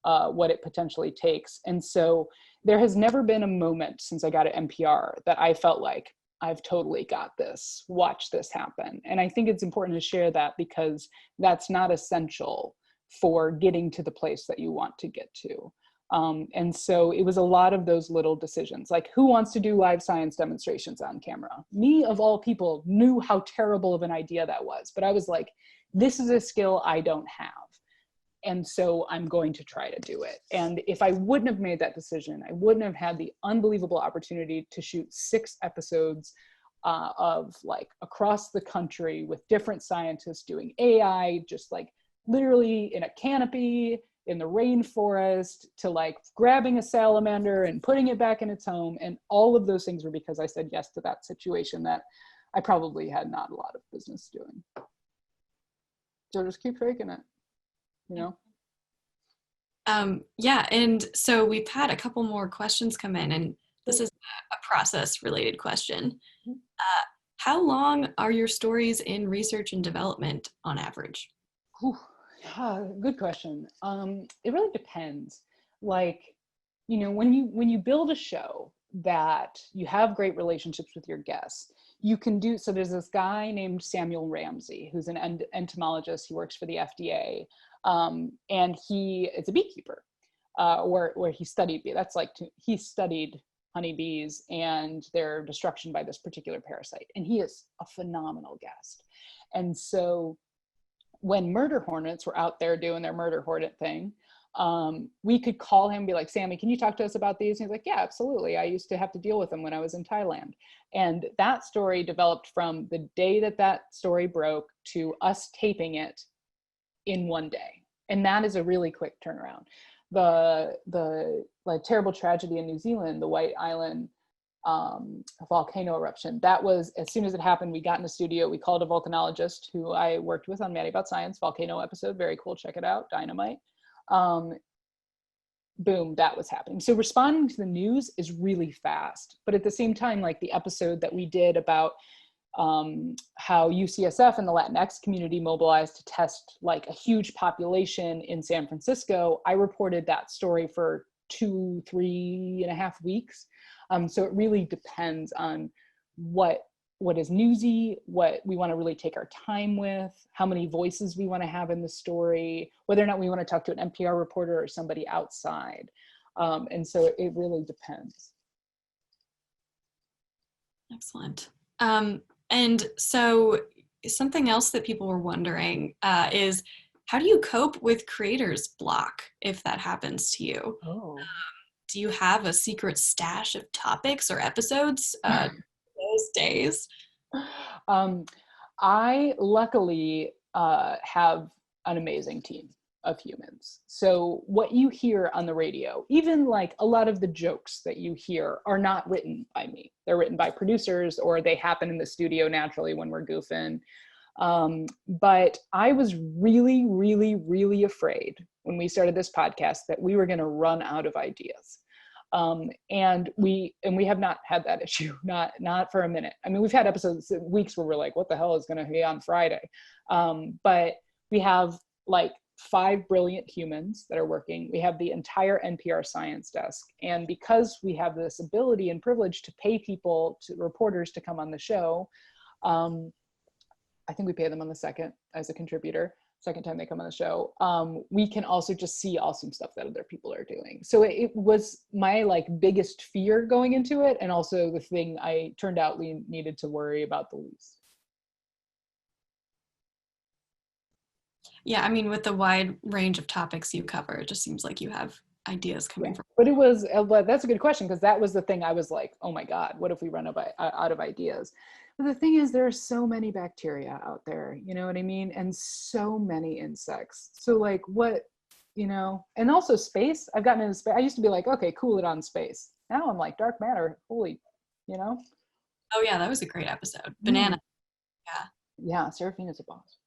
what it potentially takes. And so there has never been a moment since I got at NPR that I felt like, I've totally got this, watch this happen. And I think it's important to share that because that's not essential for getting to the place that you want to get to. And so it was a lot of those little decisions, like who wants to do live science demonstrations on camera? Me of all people knew how terrible of an idea that was, but I was like, this is a skill I don't have. And so I'm going to try to do it. And if I wouldn't have made that decision, I wouldn't have had the unbelievable opportunity to shoot 6 episodes of like across the country with different scientists doing AI, just like literally in a canopy in the rainforest, to like grabbing a salamander and putting it back in its home. And all of those things were because I said yes to that situation that I probably had not a lot of business doing. So just keep faking it. You know? Yeah, and so we've had a couple more questions come in, and this is a process related question. How long are your stories in research and development on average? Good question. It really depends. Like, you know, when you build a show that you have great relationships with your guests, you can do, so there's this guy named Samuel Ramsey, who's an entomologist. He works for the FDA. And he is a beekeeper, where he studied bee. That's like, he studied honeybees and their destruction by this particular parasite. And he is a phenomenal guest. And so when murder hornets were out there doing their murder hornet thing, we could call him and be like, Sammy, can you talk to us about these? And he's like, yeah, absolutely. I used to have to deal with them when I was in Thailand. And that story developed from the day that that story broke to us taping it in one day. And that is a really quick turnaround. The like terrible tragedy in New Zealand, the White Island volcano eruption, that was, as soon as it happened, we got in the studio, we called a volcanologist who I worked with on Maddie About Science, volcano episode, very cool, check it out, dynamite. Boom, that was happening. So responding to the news is really fast. But at the same time, like the episode that we did about how UCSF and the Latinx community mobilized to test like a huge population in San Francisco, I reported that story for 3.5 weeks. So it really depends on what is newsy, what we want to really take our time with, how many voices we want to have in the story, whether or not we want to talk to an NPR reporter or somebody outside. And so it really depends. Excellent. And so something else that people were wondering is, how do you cope with creator's block if that happens to you? Oh. Do you have a secret stash of topics or episodes those days? I luckily have an amazing team of humans. So what you hear on the radio, even like a lot of the jokes that you hear, are not written by me. They're written by producers, or they happen in the studio naturally when we're goofing. But I was really, really, really afraid when we started this podcast that we were going to run out of ideas. And we have not had that issue, not for a minute. I mean, we've had episodes, weeks where we're like, what the hell is going to be on Friday? But we have like 5 brilliant humans that are working. We have the entire NPR science desk. And because we have this ability and privilege to pay people, to reporters, to come on the show, I think we pay them on the second as a contributor, second time they come on the show. We can also just see awesome stuff that other people are doing. So it was my like biggest fear going into it, and also the thing I turned out we needed to worry about the least. Yeah, I mean, with the wide range of topics you cover, it just seems like you have ideas coming from. But it was, well, that's a good question, because that was the thing I was like, oh my God, what if we run out of ideas? But the thing is, there are so many bacteria out there, you know what I mean? And so many insects. So like what, you know, and also space, I've gotten into space. I used to be like, okay, cool it on space. Now I'm like, dark matter, holy, you know? Oh yeah, that was a great episode. Banana. Yeah. Yeah, Seraphina's a boss.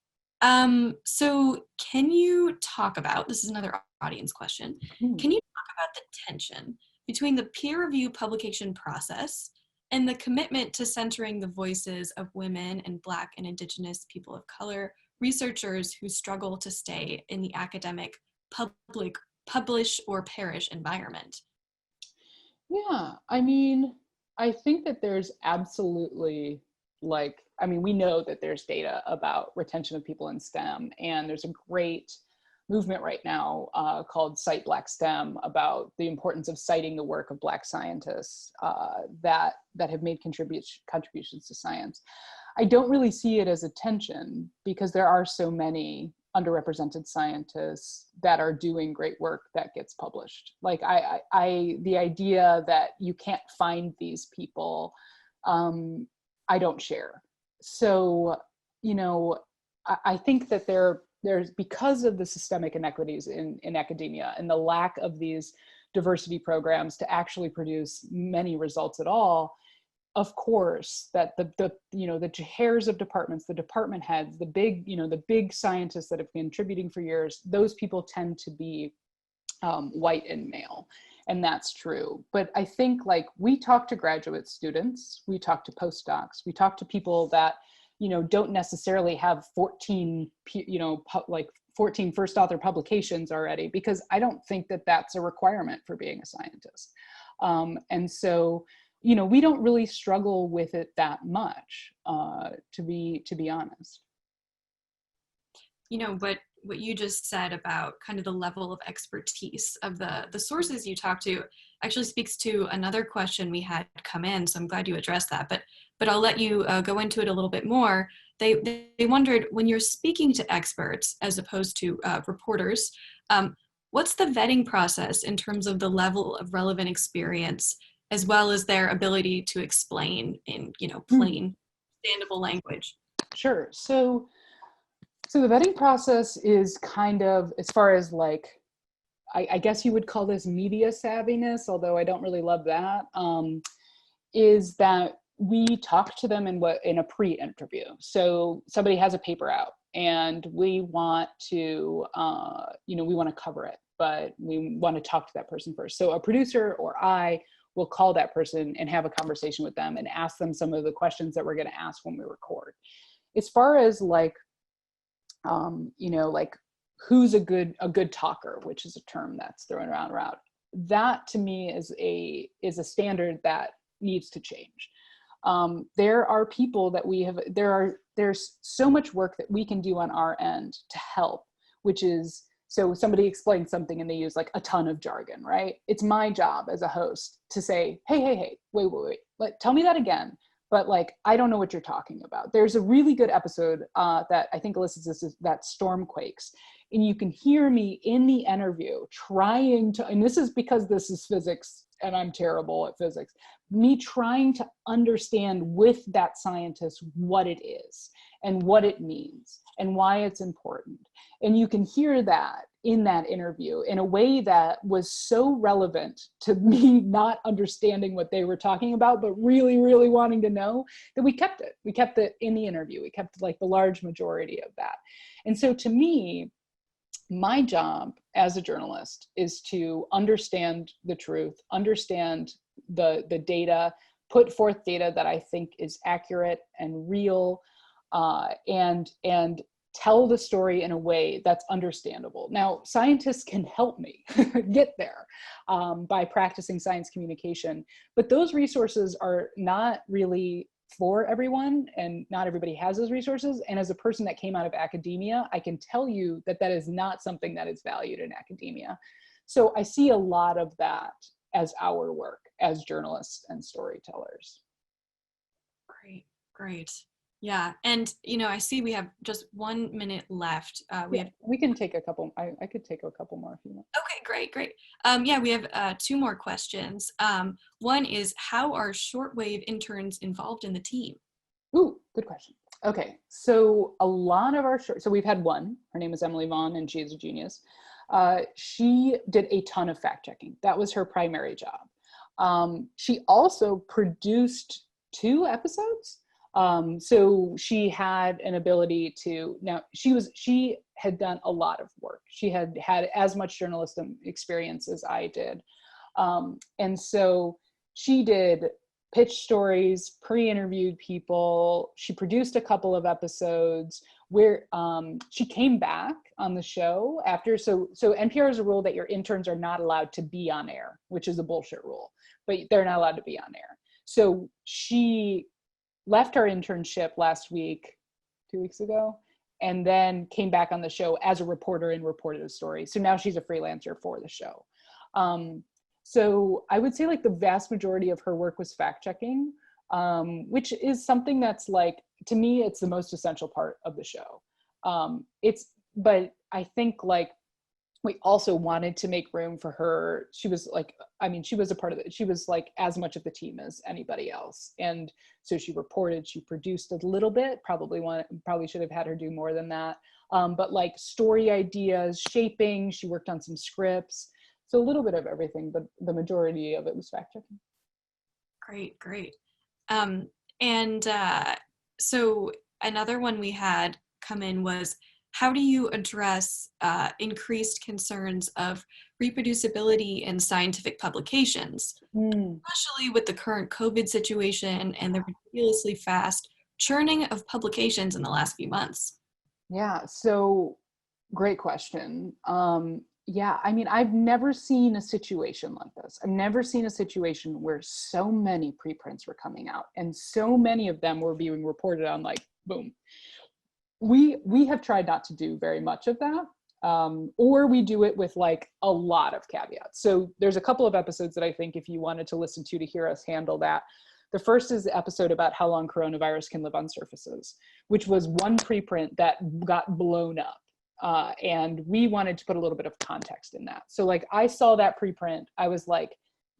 So can you talk about, this is another audience question, can you talk about the tension between the peer review publication process and the commitment to centering the voices of women and Black and Indigenous people of color, researchers who struggle to stay in the academic, publish or perish environment? Yeah, I mean, I think that there's absolutely like, I mean, we know that there's data about retention of people in STEM, and there's a great movement right now called Cite Black STEM about the importance of citing the work of Black scientists that have made contributions to science. I don't really see it as a tension, because there are so many underrepresented scientists that are doing great work that gets published. Like the idea that you can't find these people, I don't share. So, you know, I think that there's, because of the systemic inequities in academia and the lack of these diversity programs to actually produce many results at all, of course, that the chairs of departments, the department heads, the big scientists that have been contributing for years, those people tend to be white and male. And that's true. But I think like we talk to graduate students, we talk to postdocs, we talk to people that, you know, don't necessarily have 14 first author publications already, because I don't think that that's a requirement for being a scientist. And so, you know, we don't really struggle with it that much, to be honest. You know, what you just said about kind of the level of expertise of the sources you talk to actually speaks to another question we had come in. So I'm glad you addressed that, but I'll let you go into it a little bit more. They wondered, when you're speaking to experts as opposed to reporters, what's the vetting process in terms of the level of relevant experience, as well as their ability to explain in, you know, plain, understandable language? Sure. So the vetting process is kind of, as far as like, I guess you would call this media savviness, although I don't really love that, is that we talk to them in a pre-interview. So somebody has a paper out and we want to, we want to cover it, but we want to talk to that person first. So a producer or I will call that person and have a conversation with them and ask them some of the questions that we're going to ask when we record. As far as like, like who's a good talker, which is a term that's thrown around, that to me is a standard that needs to change. There are people that there's so much work that we can do on our end to help, which is, so somebody explains something and they use like a ton of jargon, right? It's my job as a host to say, hey, wait, tell me that again. But like, I don't know what you're talking about. There's a really good episode that I think elicits this, is that Stormquakes. And you can hear me in the interview trying to, and this is because this is physics and I'm terrible at physics, me trying to understand with that scientist what it is and what it means and why it's important. And you can hear that in that interview in a way that was so relevant to me not understanding what they were talking about, but really, really wanting to know, that we kept it. We kept it in the interview. We kept like the large majority of that. And so to me, my job as a journalist is to understand the truth, understand the data, put forth data that I think is accurate and real, and tell the story in a way that's understandable. Now, scientists can help me get there by practicing science communication, but those resources are not really for everyone, and not everybody has those resources. And as a person that came out of academia, I can tell you that that is not something that is valued in academia. So I see a lot of that as our work as journalists and storytellers. Great, great. Yeah, and I see we have just 1 minute left. We can take a couple. I could take a couple more if you want. Okay, great. Yeah, we have 2 more questions. One is, how are shortwave interns involved in the team? Ooh, good question. Okay, so a lot of our so we've had one. Her name is Emily Vaughn, and she is a genius. She did a ton of fact checking. That was her primary job. She also produced 2 episodes. So she had an ability to, now she had done a lot of work. She had had as much journalism experience as I did. And so she did pitch stories, pre-interviewed people. She produced a couple of episodes where she came back on the show after. So NPR has a rule that your interns are not allowed to be on air, which is a bullshit rule, but they're not allowed to be on air. So she left our internship last week, 2 weeks ago, and then came back on the show as a reporter and reported a story. So now she's a freelancer for the show. So I would say like the vast majority of her work was fact checking, which is something that's like, to me, it's the most essential part of the show. But I think like we also wanted to make room for her. She was like, she was a part of it. She was like as much of the team as anybody else. And so she reported, she produced a little bit, probably should have had her do more than that. But like story ideas, shaping, she worked on some scripts. So a little bit of everything, but the majority of it was fact checking. Great. So another one we had come in was, how do you address increased concerns of reproducibility in scientific publications, especially with the current COVID situation and the ridiculously fast churning of publications in the last few months? Yeah, so great question. Yeah, I've never seen a situation like this. I've never seen a situation where so many preprints were coming out and so many of them were being reported on like, boom. We have tried not to do very much of that, or we do it with like a lot of caveats. So there's a couple of episodes that I think if you wanted to listen to hear us handle that. The first is the episode about how long coronavirus can live on surfaces, which was one preprint that got blown up. And we wanted to put a little bit of context in that. So like I saw that preprint, I was like,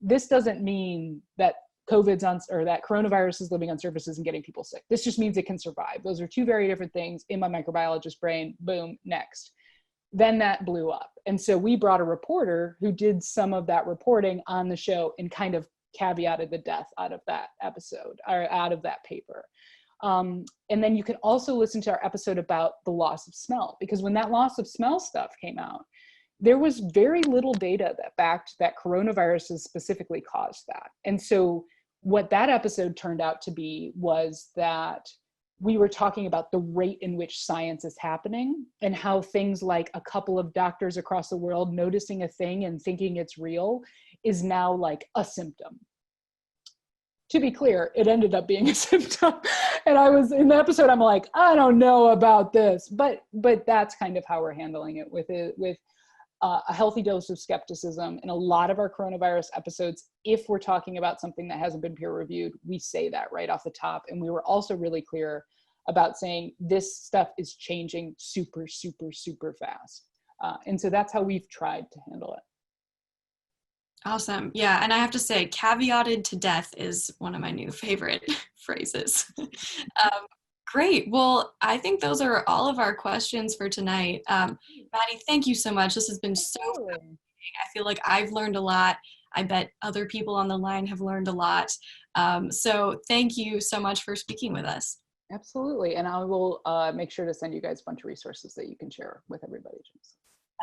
this doesn't mean that that coronavirus is living on surfaces and getting people sick. This just means it can survive. Those are 2 very different things in my microbiologist brain. Boom, next. Then that blew up. And so we brought a reporter who did some of that reporting on the show and kind of caveated the death out of that episode or out of that paper. And then you can also listen to our episode about the loss of smell, because when that loss of smell stuff came out, there was very little data that backed that coronaviruses specifically caused that. And so what that episode turned out to be was that we were talking about the rate in which science is happening and how things like a couple of doctors across the world noticing a thing and thinking it's real is now like a symptom. To be clear, it ended up being a symptom. And I was in the episode, I'm like, I don't know about this, but that's kind of how we're handling it with a healthy dose of skepticism. In a lot of our coronavirus episodes, if we're talking about something that hasn't been peer reviewed, we say that right off the top. And we were also really clear about saying this stuff is changing super, super, super fast. And so that's how we've tried to handle it. Awesome. Yeah. And I have to say, caveated to death is one of my new favorite phrases. Great. Well, I think those are all of our questions for tonight. Maddie, thank you so much. This has been so fascinating. I feel like I've learned a lot. I bet other people on the line have learned a lot. So thank you so much for speaking with us. Absolutely. And I will make sure to send you guys a bunch of resources that you can share with everybody.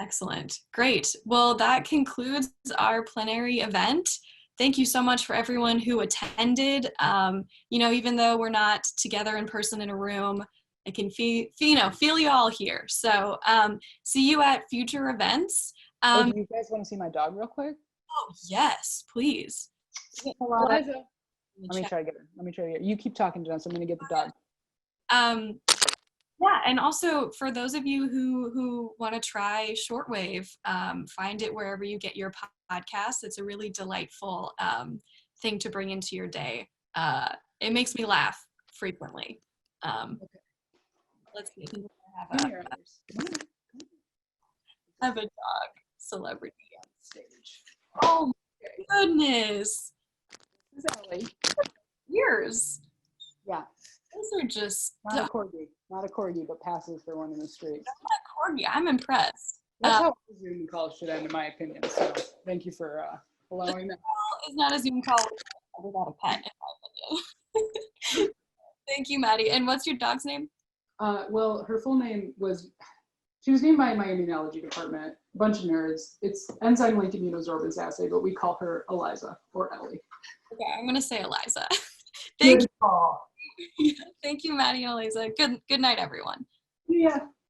Excellent. Great. Well, that concludes our plenary event. Thank you so much for everyone who attended. Even though we're not together in person in a room, I can feel you all here. So see you at future events. Do you guys want to see my dog real quick? Oh, yes, please. Eliza. Let me try to get her. You keep talking, Jenessa. I'm going to get the dog. Yeah, and also for those of you who want to try shortwave, find it wherever you get your podcasts. It's a really delightful thing to bring into your day. It makes me laugh frequently. Let's see. I have a dog celebrity on stage. Oh my goodness. This is Ellie. Ears. Yeah. Those are just Not a corgi, but passes for one in the street. not a corgi. I'm impressed. That's how a Zoom call should end, in my opinion. So thank you for allowing that. It's not a Zoom call without a pet, in my opinion. Thank you, Maddie. And what's your dog's name? Well, her full name was, she was named by my immunology department, a bunch of nerds. It's enzyme-linked immunosorbence assay, but we call her Eliza or Ellie. Okay, I'm gonna say Eliza. Good call. Thank you, Maddie and Eliza. Good night, everyone. Yeah.